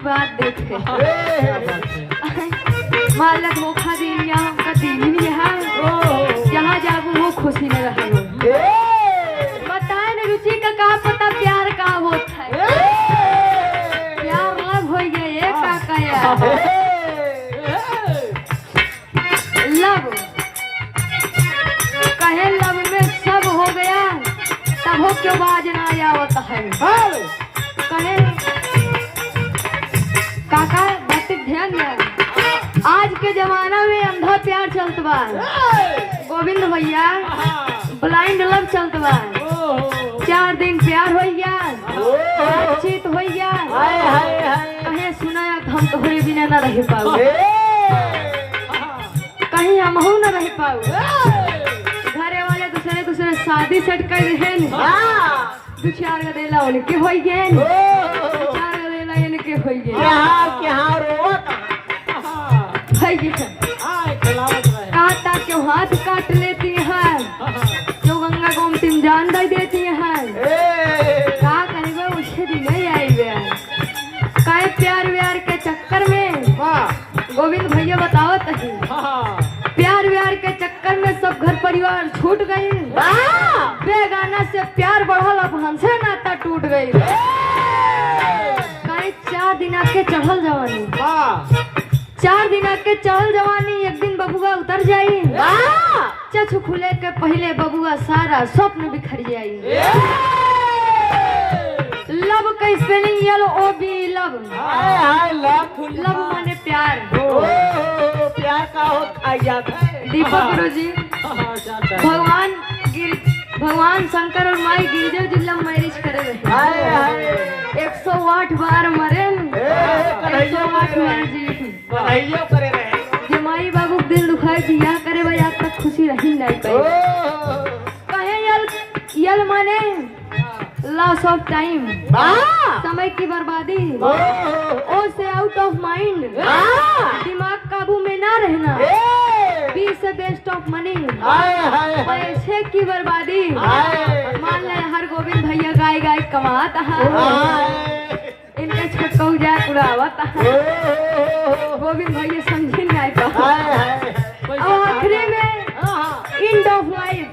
बात देखे माला धोखा दिन या हमका दिन ही है जहाँ जाबू वो खुशी न रहे बताए न रुचि का पता प्यार का होता है प्यार लब हो गया ये का कया लब कहे लब में सब हो गया तब हो क्यों बाज ना आवत है कहे काका बात ध्यान दिया आज के जमाना में अंधा प्यार चलत बा गोविंद भैया ब्लाइंड लव चलत बा 4 दिन प्यार हो गया बातचीत हो गया कहीं सुना हम तोहरे बिना न रह पाऊ कहीं हम न रह पाऊ घरे वाले दूसरे शादी सेट कर रहे 2-4 गदेला उनके हो गए 4 गदेला इनके हो गए काटा क्यों हाथ काट लेती है जो गंगा गोमती में जान दे देती है का करेगा उसे दिन नहीं आएगा काहे प्यार व्यार के चक्कर में गोविंद भैया बताओ तही प्यार व्यार के चक्कर में सब घर परिवार छूट गई बेगाना से प्यार बढ़ल अब हमसे नाता टूट गई काहे 4 दिन के चढ़ल जवानी 4 दिन के चढ़ल जवानी एक दिन बबुआ उतर जाई चछु खुले के पहले बबुआ सारा स्वप्न बिखर जाई लब का स्पेलिंग LOV लब लब माने प्यार प्यार का दीपक गुरु जी भगवान शंकर और माई गिरजा जी लव मैरिज करे रहे 108 बार मरे 108 बार जी माई बाबू दिल दुखाए बियाह करे भाई आज तक खुशी रही नहीं पाई कहे यल माने लॉस ऑफ टाइम समय की बर्बादी ओ से आउट ऑफ माइंड दिमाग काबू में ना रहना बी से बेस्ट ऑफ मनी पैसे की बर्बादी मान ले हर गोविंद भैया गाय गाय कमाता है इनके छटकऊ जा उड़ावत है गोविंद भैया समझी नहीं पाता और आखिरी में एंड ऑफ लाइफ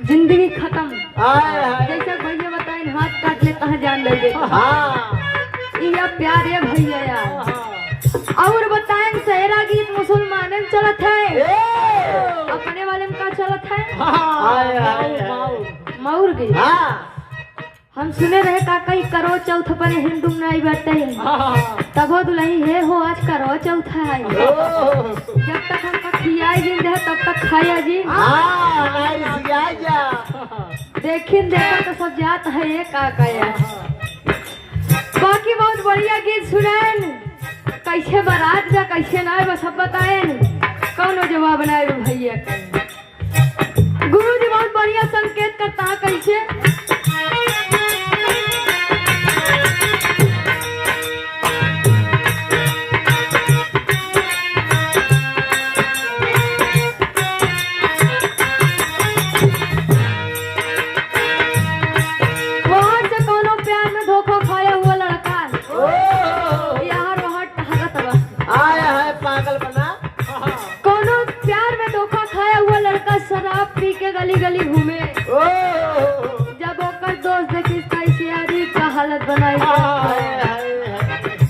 जिंदगी खत्म जैसे भैया बताए हाथ काट लेता है जान ले देता प्यार है भैया यार और बताएं सहरा गीत मुसलमान में चलत है अपने वाले में का चलत है मऊर गीत हम सुने रहे काका करो चौथ पर हिंदू नहीं बैठते तब दुल्ही है हो आज करो चौथा है जब तक हमका खियाई दिन रहे तब तक खाया जी देखिन देखो तो सब जात है ये काका यार बाकी बहुत बढ़िया गीत सुनाएन कैसे बारात जा कैसे ना बस सब बताएन कौन जवाब बनाए भैया गुरु जी बहुत बढ़िया संकेत करता है कैसे गली गली घूमे जब ओकर दोस्त देखी कैसे यारी का हालत बनाई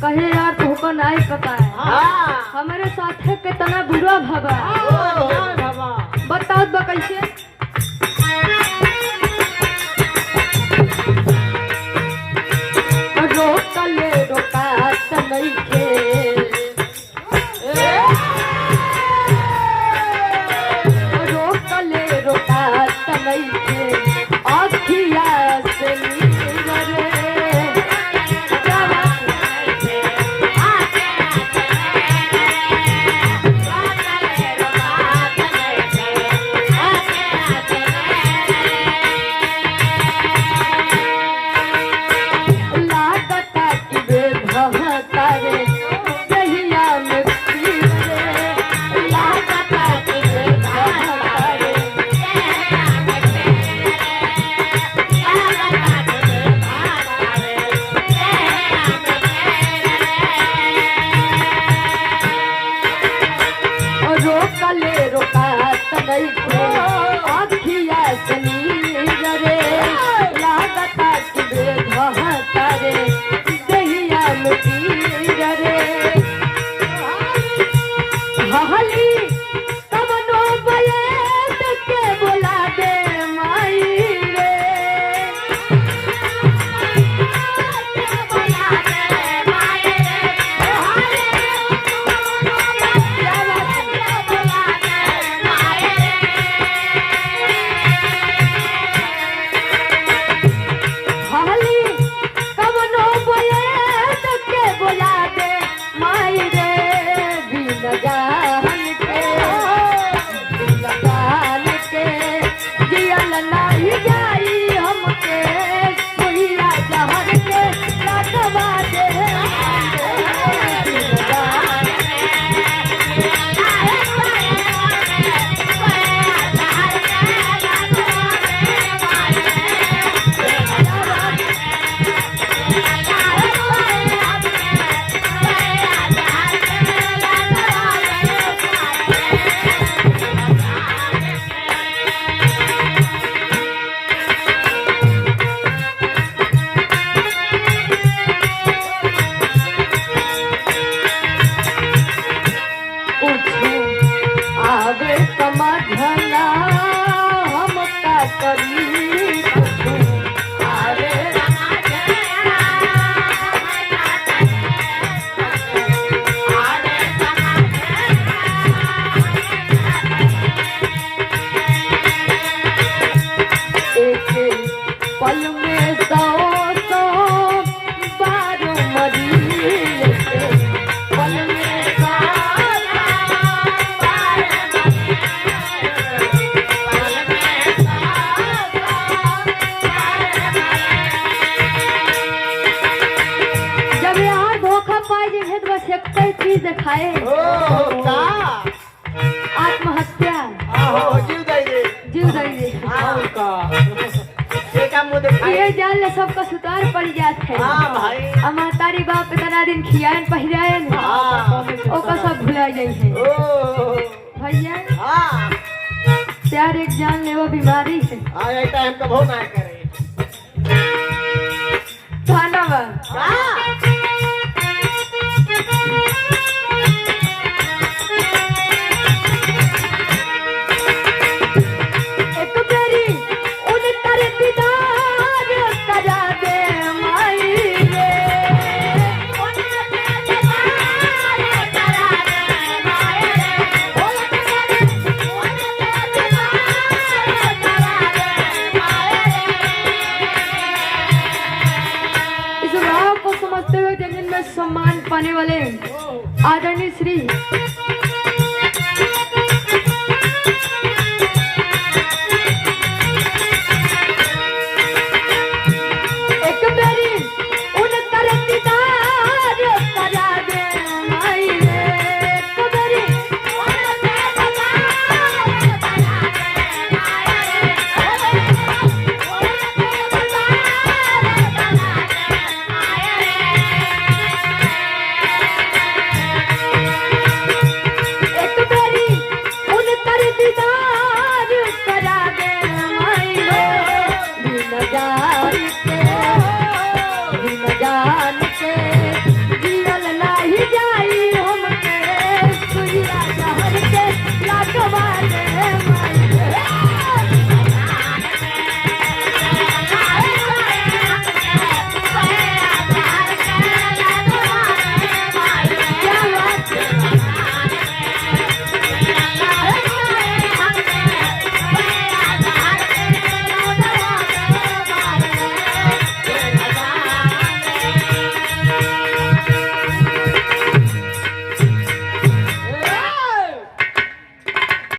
कहे यार तुमको नहीं पता है हमारे साथ है कितना बुरा भगा बताओ बा कैसे रोका ले रोका नहीं खे एक चीज दिखाए का आत्महत्या जीव दे दे जीव दे का ये काम मुझे दिखाई ये जान ले सबका सुतार पड़ जात है भाई हमार तारी बाप इतना दिन खियान पहिरायन ओका सब भुला जाई है भैया प्यार एक जान लेवा बीमारी है ऐसा हम कभो ना करे थाना बा एक बेरी उन कर दीदार करा दे माई रे उन कर दीदार करा दे माई रे उन कर दीदार करा दे माई रे। इस राह को समझते हुए जंगल में सम्मान पाने वाले आदरणीय श्री